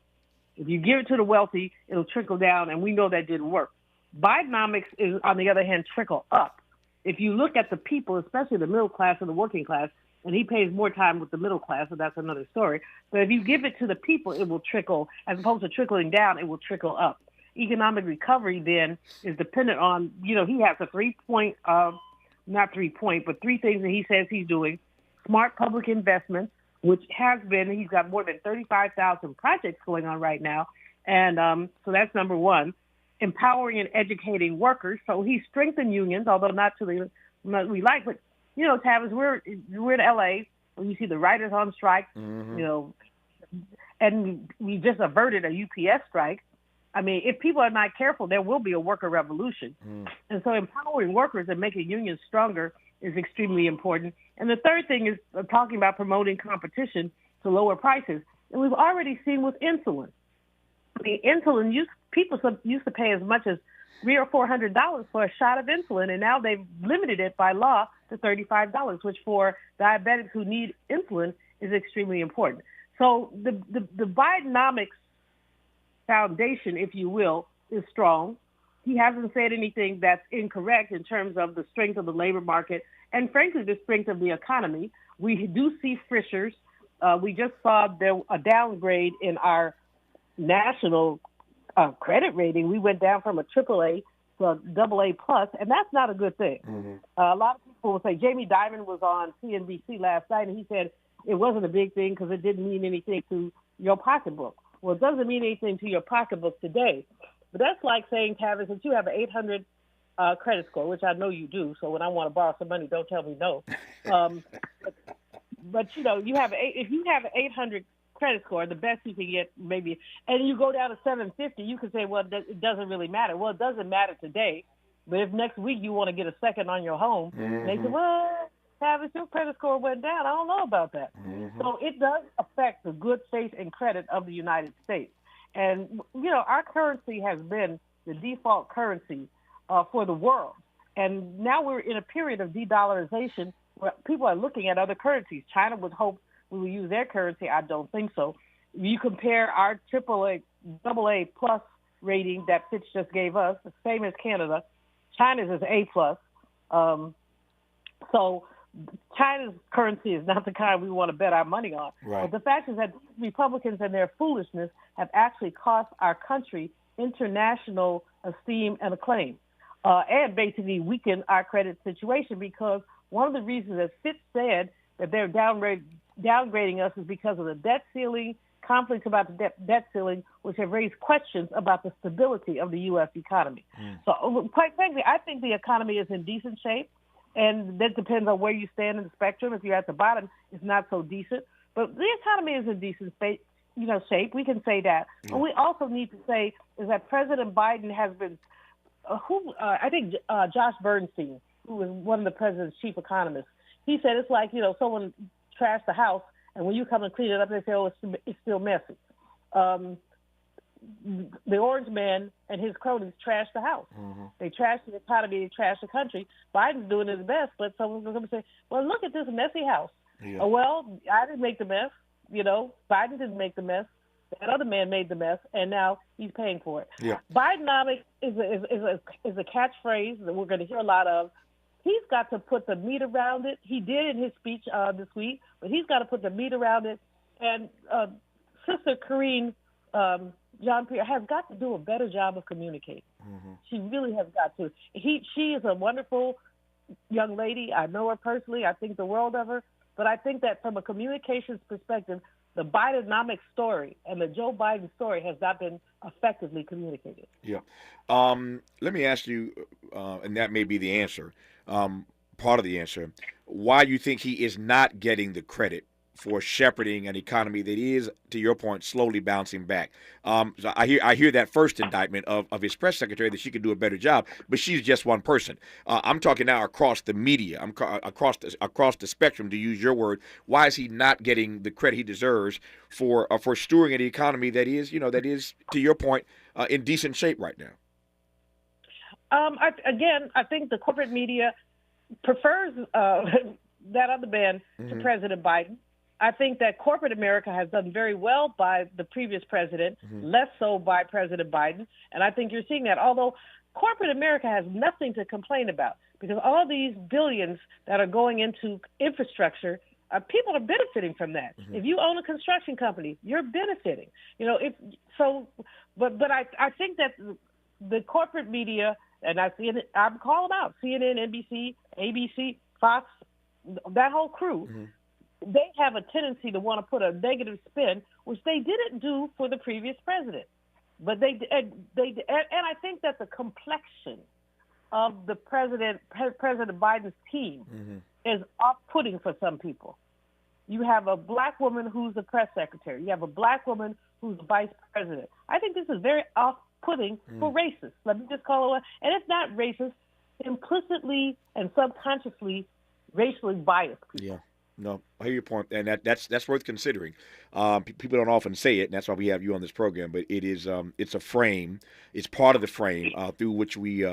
S5: If you give it to the wealthy, it'll trickle down, and we know that didn't work. Bidenomics is, on the other hand, trickle up. If you look at the people, especially the middle class and the working class, and he pays more time with the middle class, so that's another story. But if you give it to the people, it will trickle. As opposed to trickling down, it will trickle up. Economic recovery then is dependent on, he has a 3-point, not 3-point, but 3 things that he says he's doing. Smart public investments, which has been, he's got more than 35,000 projects going on right now. And so that's number one. Empowering and educating workers. So he strengthened unions, although not to the we like, but Tavis, we're in LA when you see the writers on strike, and we just averted a UPS strike. I mean, if people are not careful, there will be a worker revolution. And so empowering workers and making unions stronger is extremely important. And the third thing is talking about promoting competition to lower prices. And we've already seen with insulin. I mean, insulin, people used to pay as much as $300 or $400 for a shot of insulin, and now they've limited it by law to $35, which for diabetics who need insulin is extremely important. So the Bidenomics foundation, if you will, is strong. He hasn't said anything that's incorrect in terms of the strength of the labor market and, frankly, the strength of the economy. We do see fissures. We just saw a downgrade in our national credit rating. We went down from a AAA to a AA plus, and that's not a good thing. A lot of people will say, Jamie Dimon was on CNBC last night, and he said it wasn't a big thing because it didn't mean anything to your pocketbook. Well, it doesn't mean anything to your pocketbook today. But that's like saying, Tavis, that you have an 800 credit score, which I know you do. So when I want to borrow some money, don't tell me no. But if you have an 800 credit score, the best you can get maybe, and you go down to 750, you can say, well, it doesn't really matter. Well, it doesn't matter today, but if next week you want to get a second on your home, they say, well, Tavis, your credit score went down. I don't know about that. So it does affect the good faith and credit of the United States. And, our currency has been the default currency for the world. And now we're in a period of de-dollarization where people are looking at other currencies. China would hope we will use their currency. I don't think so. You compare our AA plus rating that Fitch just gave us, the same as Canada. China's is A plus. So China's currency is not the kind we want to bet our money on.
S4: Right.
S5: But the fact is that Republicans and their foolishness have actually cost our country international esteem and acclaim, and basically weakened our credit situation, because one of the reasons that Fitch said that they're downgrading us is because of the debt ceiling, conflicts about the debt ceiling, which have raised questions about the stability of the U.S. economy. So quite frankly, I think the economy is in decent shape, and that depends on where you stand in the spectrum. If you're at the bottom, it's not so decent. But the economy is in decent shape. We can say that. What we also need to say is that President Biden has been, Josh Bernstein, who was one of the president's chief economists, he said it's like, someone trashed the house, and when you come and clean it up, they say, oh, it's still messy. The orange man and his cronies trashed the house. They trashed the economy, they trashed the country. Biden's doing his best, but someone's going to say, well, look at this messy house.
S4: Yeah.
S5: Oh, well, I didn't make the mess. Biden didn't make the mess. That other man made the mess, and now he's paying for it.
S4: Yeah.
S5: Bidenomics is a catchphrase that we're going to hear a lot of. He's got to put the meat around it. He did in his speech this week, but he's got to put the meat around it. And Sister Karine Jean-Pierre has got to do a better job of communicating. She really has got to. She is a wonderful young lady. I know her personally. I think the world of her. But I think that from a communications perspective, the Bidenomics story and the Joe Biden story has not been effectively communicated.
S4: Yeah. Let me ask you, and that may be the answer, part of the answer, why you think he is not getting the credit for shepherding an economy that is, to your point, slowly bouncing back. So I hear that first indictment of his press secretary that she could do a better job, but she's just one person. I'm talking now across the media, across the spectrum, to use your word. Why is he not getting the credit he deserves for stewarding an economy that is, to your point, in decent shape right now?
S5: I think the corporate media prefers that other man to President Biden. I think that corporate America has done very well by the previous president, less so by President Biden. And I think you're seeing that, although corporate America has nothing to complain about because all these billions that are going into infrastructure, people are benefiting from that. If you own a construction company, you're benefiting. But I think that the corporate media, and I'm calling out CNN, NBC, ABC, Fox, that whole crew, they have a tendency to want to put a negative spin, which they didn't do for the previous president. But and I think that the complexion of the President Biden's team is off-putting for some people. You have a black woman who's a press secretary. You have a black woman who's a vice president. I think this is very off-putting for racists. Let me just call it one. And it's not racist, implicitly and subconsciously racially biased people.
S4: Yeah. No, I hear your point, and that's worth considering. People don't often say it, and that's why we have you on this program. But it is it's a frame. It's part of the frame through which we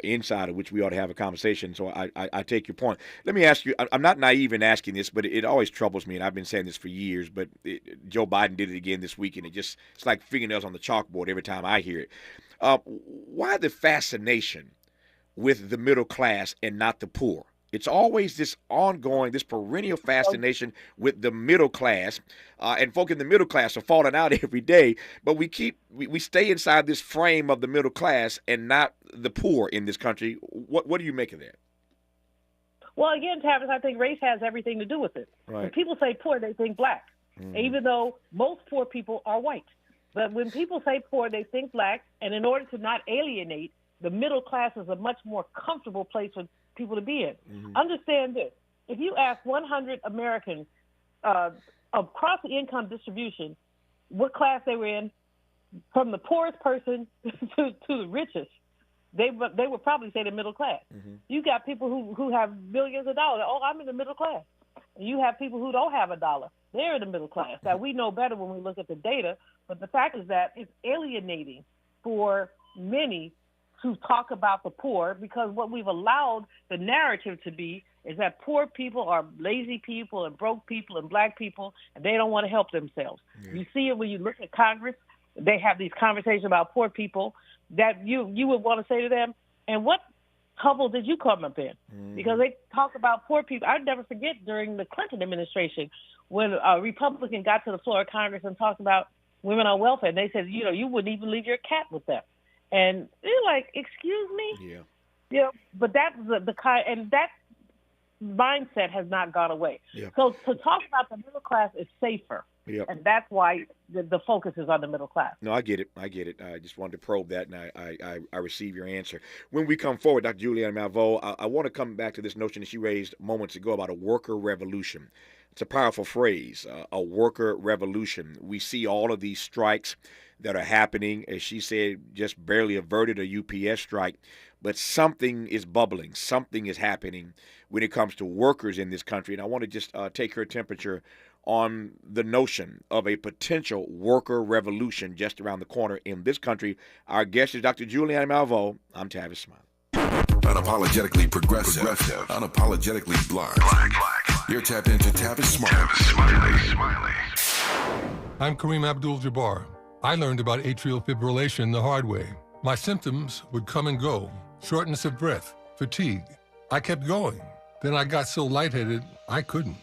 S4: inside of which we ought to have a conversation. So I take your point. Let me ask you. I'm not naive in asking this, but it always troubles me, and I've been saying this for years. But Joe Biden did it again this week, and it's like fingernails on the chalkboard every time I hear it. Why the fascination with the middle class and not the poor? It's always this ongoing, this perennial fascination with the middle class, and folk in the middle class are falling out every day. But we stay inside this frame of the middle class and not the poor in this country. What do you make of that?
S5: Well, again, Tavis, I think race has everything to do with it.
S4: Right.
S5: When people say poor, they think black, even though most poor people are white. But when people say poor, they think black. And in order to not alienate, the middle class is a much more comfortable place for people to be in. Understand this. If you ask 100 Americans across the income distribution what class they were in, from the poorest person to the richest, they would probably say the middle class. You got people who have millions of dollars. Oh, I'm in the middle class. And you have people who don't have a dollar. They're in the middle class. Now, we know better when we look at the data, but the fact is that it's alienating for many to talk about the poor, because what we've allowed the narrative to be is that poor people are lazy people and broke people and black people, and they don't want to help themselves. You see it when you look at Congress. They have these conversations about poor people that you would want to say to them, and what trouble did you come up in? Because they talk about poor people. I'll never forget during the Clinton administration when a Republican got to the floor of Congress and talked about women on welfare, and they said, you wouldn't even leave your cat with them. And they're like, excuse me? Yeah. But that's the kind, and that mindset has not gone away. So to talk about the middle class is safer. And that's why the focus is on the middle class.
S4: No, I get it. I just wanted to probe that, and I receive your answer. When we come forward, Dr. Julianne Malveaux, I want to come back to this notion that she raised moments ago about a worker revolution. It's a powerful phrase, a worker revolution. We see all of these strikes that are happening, as she said, just barely averted a UPS strike, but something is bubbling, something is happening when it comes to workers in this country. And I want to just take her temperature on the notion of a potential worker revolution just around the corner in this country. Our guest is Dr. Julianne Malveaux. I'm Tavis Smiley.
S1: Unapologetically progressive, unapologetically black. You're tapped into Tavis Smiley.
S6: I'm Kareem Abdul-Jabbar. I learned about atrial fibrillation the hard way. My symptoms would come and go: shortness of breath, fatigue. I kept going. Then I got so lightheaded, I couldn't.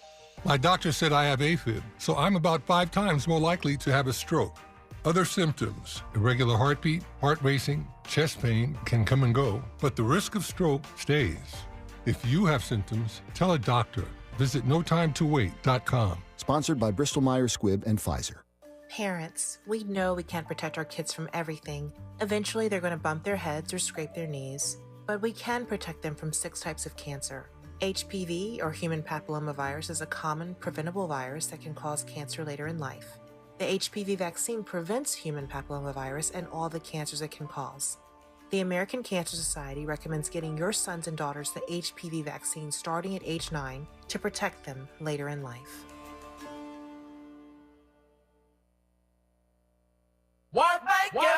S6: My doctor said I have AFib, so I'm about 5 times more likely to have a stroke. Other symptoms: irregular heartbeat, heart racing, chest pain can come and go, but the risk of stroke stays. If you have symptoms, tell a doctor. Visit notimetowait.com.
S7: Sponsored by Bristol-Myers Squibb and Pfizer.
S8: Parents, we know we can't protect our kids from everything. Eventually, they're going to bump their heads or scrape their knees. But we can protect them from 6 types of cancer. HPV, or human papillomavirus, is a common, preventable virus that can cause cancer later in life. The HPV vaccine prevents human papillomavirus and all the cancers it can cause. The American Cancer Society recommends getting your sons and daughters the HPV vaccine starting at age 9 to protect them later in life.
S2: What make you?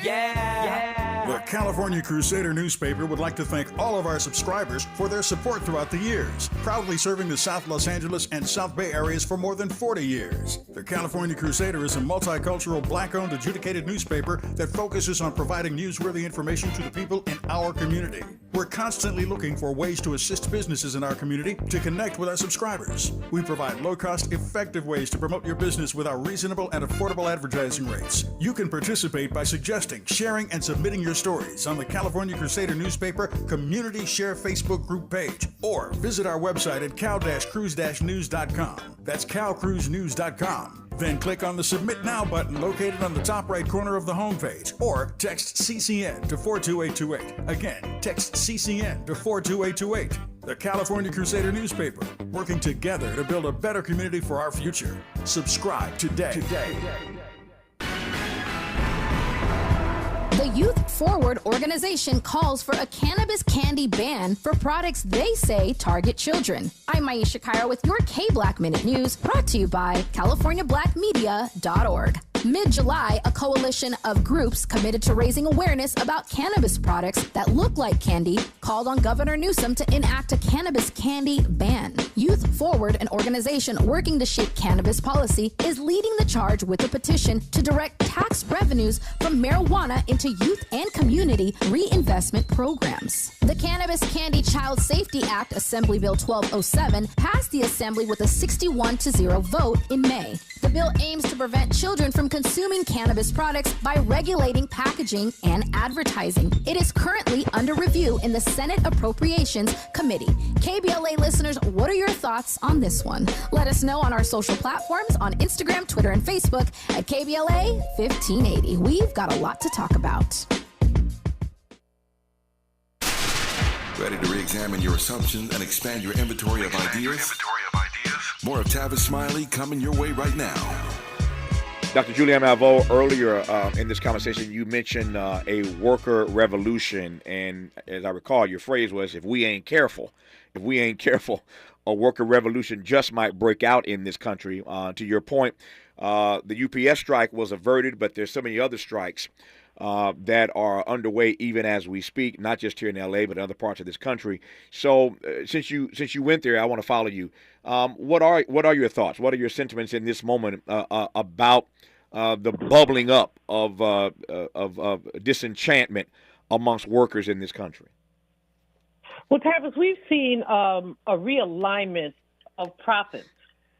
S2: Yeah.
S1: Look,
S19: California Crusader newspaper would like to thank all of our subscribers for their support throughout the years, proudly serving the South Los Angeles and South Bay areas for more than 40 years. The California Crusader is a multicultural, black-owned, adjudicated newspaper that focuses on providing newsworthy information to the people in our community. We're constantly looking for ways to assist businesses in our community to connect with our subscribers. We provide low-cost, effective ways to promote your business with our reasonable and affordable advertising rates. You can participate by suggesting, sharing, and submitting your stories on the California Crusader newspaper Community Share Facebook group page, or visit our website at cal-cruise-news.com. That's calcruisenews.com. Then click on the Submit Now button located on the top right corner of the homepage, or text CCN to 42828. Again, text CCN to 42828. The California Crusader newspaper, working together to build a better community for our future. Subscribe today.
S20: The Youth Forward organization calls for a cannabis candy ban for products they say target children. I'm Maisha Cairo with your K-Black Minute News, brought to you by CaliforniaBlackMedia.org. Mid-July, a coalition of groups committed to raising awareness about cannabis products that look like candy called on Governor Newsom to enact a cannabis candy ban. Youth Forward, an organization working to shape cannabis policy, is leading the charge with a petition to direct tax revenues from marijuana into youth and community reinvestment programs. The Cannabis Candy Child Safety Act, Assembly Bill 1207, passed the Assembly with a 61-0 vote in May. The bill aims to prevent children from consuming cannabis products by regulating packaging and advertising. It is currently under review in the Senate Appropriations Committee. KBLA listeners, what are your thoughts on this one? Let us know on our social platforms on Instagram, Twitter, and Facebook at KBLA 1580. We've got a lot to talk about.
S1: Ready to re-examine your assumptions and expand your inventory of ideas? More of Tavis Smiley coming your way right now.
S4: Dr. Julianne Malveaux, earlier in this conversation, you mentioned a worker revolution. And as I recall, your phrase was, if we ain't careful, a worker revolution just might break out in this country. To your point, the UPS strike was averted, but there's so many other strikes that are underway even as we speak, not just here in LA, but in other parts of this country. So since you went there, I want to follow you. What are your thoughts? What are your sentiments in this moment about the bubbling up of disenchantment amongst workers in this country?
S5: Well, Tavis, we've seen a realignment of profits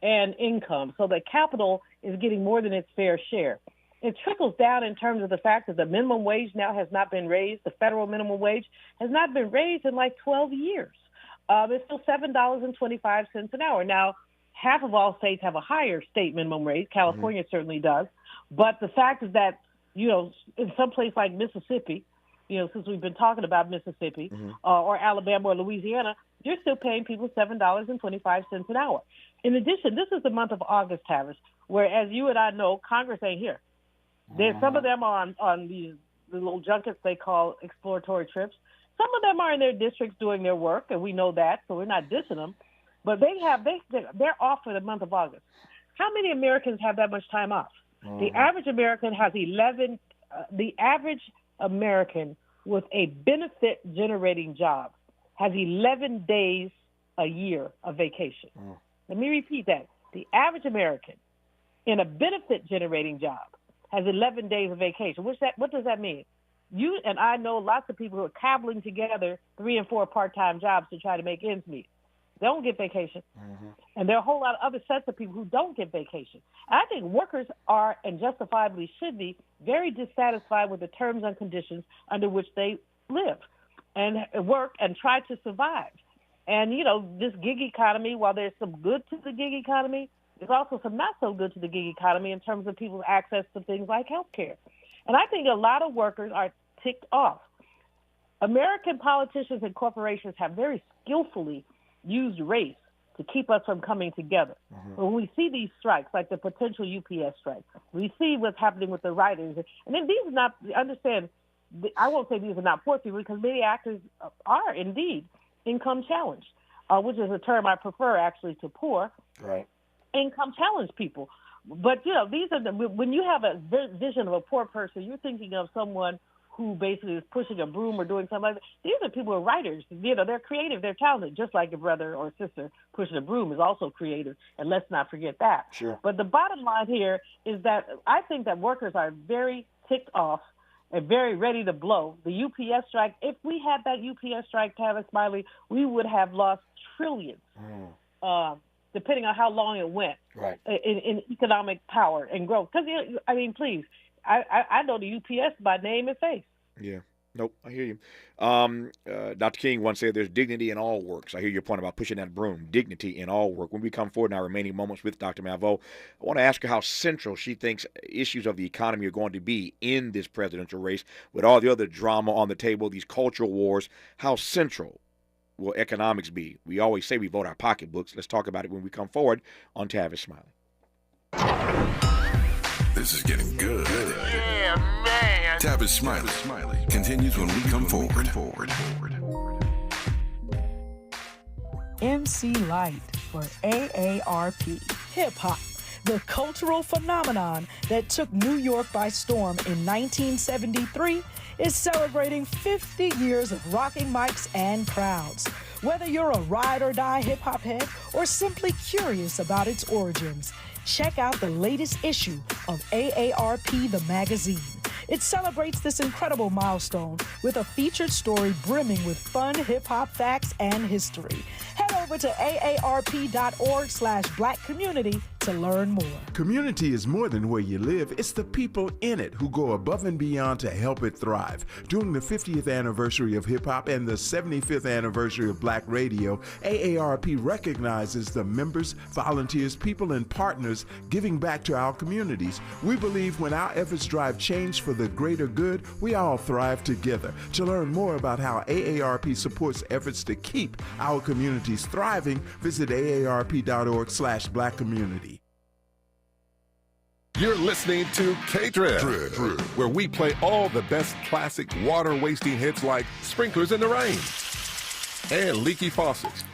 S5: and income so that capital is getting more than its fair share. It trickles down in terms of the fact that the minimum wage now has not been raised. The federal minimum wage has not been raised in like 12 years. It's still $7.25 an hour. Now, half of all states have a higher state minimum wage. California certainly does. But the fact is that, in some place like Mississippi, since we've been talking about Mississippi or Alabama or Louisiana, you're still paying people $7.25 an hour. In addition, this is the month of August, Tavis, where, as you and I know, Congress ain't here. Some of them are on these little junkets they call exploratory trips. Some of them are in their districts doing their work, and we know that, so we're not dissing them. But they're off for the month of August. How many Americans have that much time off? The average American has 11. The average American with a benefit-generating job has 11 days a year of vacation. Let me repeat that. The average American in a benefit-generating job has 11 days of vacation. What does that mean? You and I know lots of people who are cobbling together 3 and 4 part-time jobs to try to make ends meet. They don't get vacation. And there are a whole lot of other sets of people who don't get vacation. I think workers are, and justifiably should be, very dissatisfied with the terms and conditions under which they live and work and try to survive. And, this gig economy, while there's some good to the gig economy, there's also some not so good to the gig economy in terms of people's access to things like health care. And I think a lot of workers are ticked off. American politicians and corporations have very skillfully used race to keep us from coming together. When we see these strikes, like the potential UPS strike, we see what's happening with the writers. And then these are not, understand, I won't say these are not poor people, because many actors are indeed income challenged, which is a term I prefer actually to poor.
S4: Right.
S5: Income challenged people. But, these are when you have a vision of a poor person, you're thinking of someone who basically is pushing a broom or doing something like that. These are people who are writers. They're creative, they're talented, just like a brother or sister pushing a broom is also creative, and let's not forget that.
S4: Sure.
S5: But the bottom line here is that I think that workers are very ticked off and very ready to blow. The UPS strike, if we had that UPS strike, Tavis Smiley, we would have lost trillions, depending on how long it went, in economic power and growth. Because, please, I know the UPS by name and face.
S4: Yeah. Nope, I hear you. Dr. King once said there's dignity in all works. I hear your point about pushing that broom. Dignity in all work. When we come forward in our remaining moments with Dr. Malveaux, I want to ask her how central she thinks issues of the economy are going to be in this presidential race with all the other drama on the table, these cultural wars. How central will economics be? We always say we vote our pocketbooks. Let's talk about it when we come forward on Tavis Smiley.
S1: This is getting good.
S3: Yeah, man.
S1: Tavis Smiley continues when we come forward.
S9: MC Light for AARP. Hip hop, the cultural phenomenon that took New York by storm in 1973, is celebrating 50 years of rocking mics and crowds. Whether you're a ride or die hip hop head or simply curious about its origins, check out the latest issue of AARP the magazine. It celebrates this incredible milestone with a featured story brimming with fun hip-hop facts and history. Head over to aarp.org/black community to learn more.
S10: Community is more than where you live. It's the people in it who go above and beyond to help it thrive. During the 50th anniversary of hip-hop and the 75th anniversary of Black radio, AARP recognizes the members, volunteers, people, and partners giving back to our communities. We believe when our efforts drive change for the greater good, we all thrive together. To learn more about how AARP supports efforts to keep our communities thriving, visit aarp.org/black community.
S21: You're listening to K-Drip, where we play all the best classic water-wasting hits like Sprinklers in the Rain and Leaky Faucets.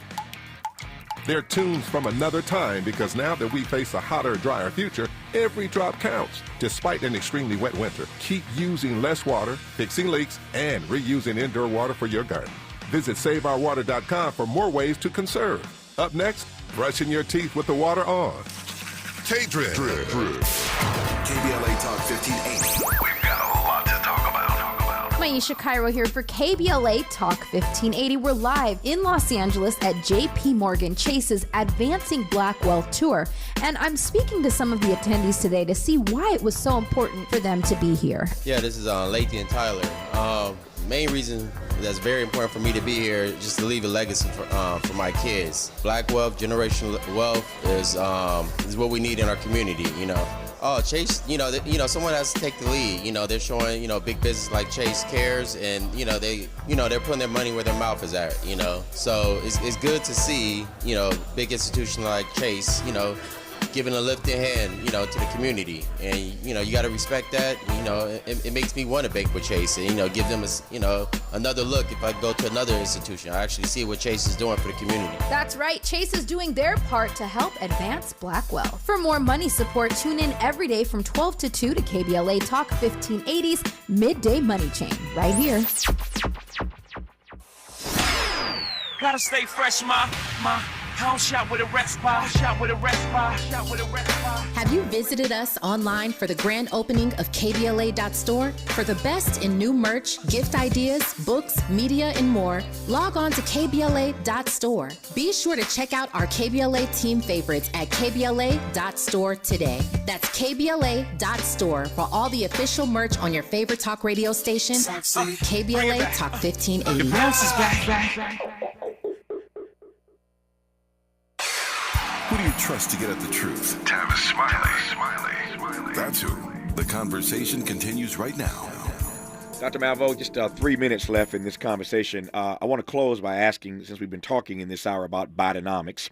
S21: They're tunes from another time because now that we face a hotter, drier future, every drop counts. Despite an extremely wet winter, keep using less water, fixing leaks, and reusing indoor water for your garden. Visit SaveOurWater.com for more ways to conserve. Up next, brushing your teeth with the water on. K-Drip.
S1: KBLA Talk 1580. We've got a lot to talk about.
S20: Maisha Cairo here for KBLA Talk 1580. We're live in Los Angeles at JP Morgan Chase's Advancing Black Wealth Tour. And I'm speaking to some of the attendees today to see why it was so important for them to be here.
S22: Yeah, this is Lathan and Tyler. Main reason that's very important for me to be here is just to leave a legacy for my kids. Black wealth, generational wealth is what we need in our community, you know. Oh, Chase, someone has to take the lead. They're showing, big business like Chase cares, and they're putting their money where their mouth is at. So it's good to see, big institution like Chase, giving a lifting hand, to the community, and you got to respect that. It makes me want to bank with Chase, and give them another look. If I go to another institution, I actually see what Chase is doing for the community.
S20: That's right, Chase is doing their part to help advance Black wealth. For more money support, tune in every day from 12 to 2 to KBLA Talk 1580's Midday Money Chain, right here.
S2: Gotta stay fresh, my house shot with a rest bar.
S23: Have you visited us online for the grand opening of KBLA.store? For the best in new merch, gift ideas, books, media, and more, log on to KBLA.store. Be sure to check out our KBLA team favorites at KBLA.store today. That's KBLA.store for all the official merch on your favorite talk radio station, KBLA Talk 1580.
S2: The bounce is back.
S1: Who do you trust to get at the truth? Tavis Smiley. That's who. The conversation continues right now.
S4: Dr. Malveaux, just 3 minutes left in this conversation. I want to close by asking, since we've been talking in this hour about Bidenomics,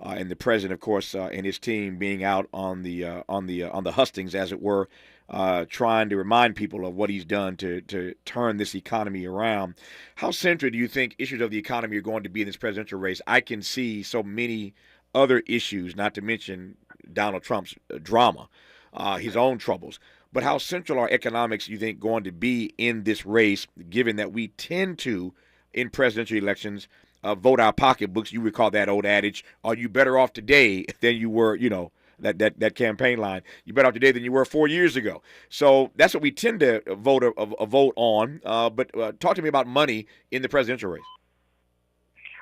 S4: and the president, of course, and his team being out on the hustings, as it were, trying to remind people of what he's done to turn this economy around. How central do you think issues of the economy are going to be in this presidential race? I can see so many other issues, not to mention Donald Trump's drama, his own troubles. but how central are economics, you think, going to be in this race, given that we tend to, in presidential elections, vote our pocketbooks? You recall that old adage, are you better off today than you were, that campaign line, you better off today than you were 4 years ago. So that's what we tend to vote on. But talk to me about money in the presidential race.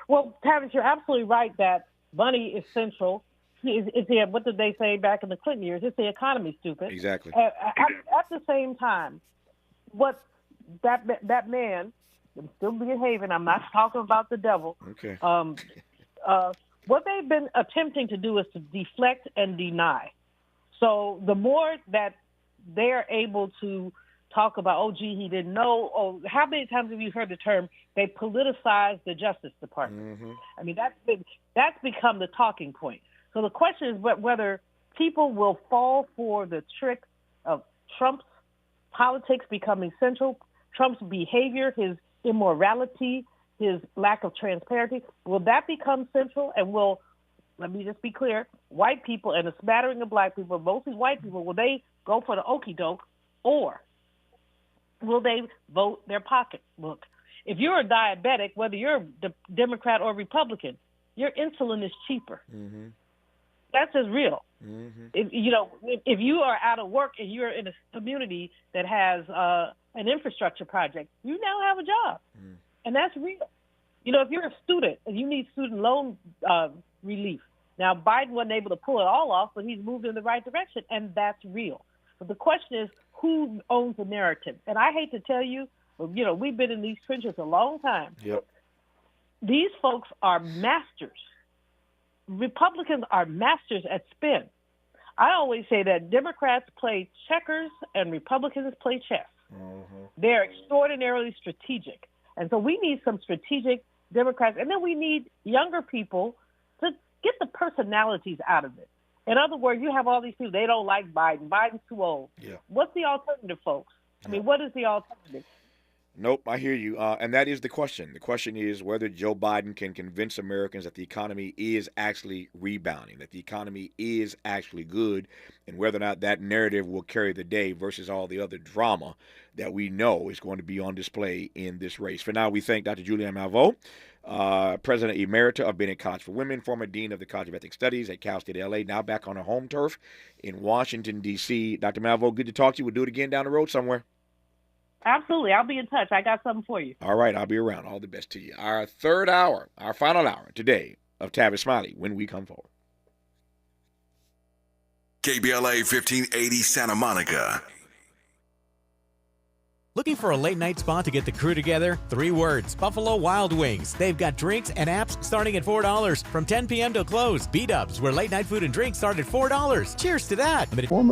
S5: Well, Tavis, you're absolutely right that money is central. What did they say back in the Clinton years? It's the economy, stupid.
S4: Exactly.
S5: At the same time, what that man, I'm still behaving, I'm not talking about the devil.
S4: Okay.
S5: What they've been attempting to do is to deflect and deny. So the more that they're able to talk about, oh, gee, he didn't know, how many times have you heard the term, they politicized the Justice Department?
S4: Mm-hmm.
S5: I mean, that's become the talking point. So the question is whether people will fall for the trick of Trump's politics becoming central, Trump's behavior, his immorality, his lack of transparency. Will that become central? And let me just be clear, white people and a smattering of black people, mostly white people, will they go for the okie doke, or will they vote their pocketbook? If you're a diabetic, whether you're a Democrat or Republican, your insulin is cheaper.
S4: Mm-hmm.
S5: That's just real.
S4: Mm-hmm.
S5: If you are out of work and you're in a community that has an infrastructure project, you now have a job.
S4: Mm.
S5: And that's real. If you're a student and you need student loan relief, now Biden wasn't able to pull it all off, but he's moved in the right direction, and that's real. But the question is, who owns the narrative? And I hate to tell you, we've been in these trenches a long time.
S4: Yep.
S5: These folks are masters. Republicans are masters at spin. I always say that Democrats play checkers and Republicans play chess.
S4: Mm-hmm.
S5: They're extraordinarily strategic. And so we need some strategic Democrats, and then we need younger people to get the personalities out of it. In other words, you have all these people, they don't like Biden. Biden's too old.
S4: Yeah.
S5: What's the alternative, folks? I mean, what is the alternative?
S4: Nope, I hear you. And that is the question. The question is whether Joe Biden can convince Americans that the economy is actually rebounding, that the economy is actually good, and whether or not that narrative will carry the day versus all the other drama that we know is going to be on display in this race. For now, we thank Dr. Julianne Malveaux, President Emerita of Bennett College for Women, former Dean of the College of Ethnic Studies at Cal State LA, now back on her home turf in Washington, D.C. Dr. Malveaux, good to talk to you. We'll do it again down the road somewhere.
S5: Absolutely. I'll be in touch. I got something for you.
S4: All right. I'll be around. All the best to you. Our third hour, our final hour today of Tavis Smiley when we come forward.
S1: KBLA 1580 Santa Monica.
S14: Looking for a late night spot to get the crew together? 3 words, Buffalo Wild Wings. They've got drinks and apps starting at $4 from 10 p.m. till close. B-Dubs, where late night food and drinks start at $4. Cheers to that.
S11: Former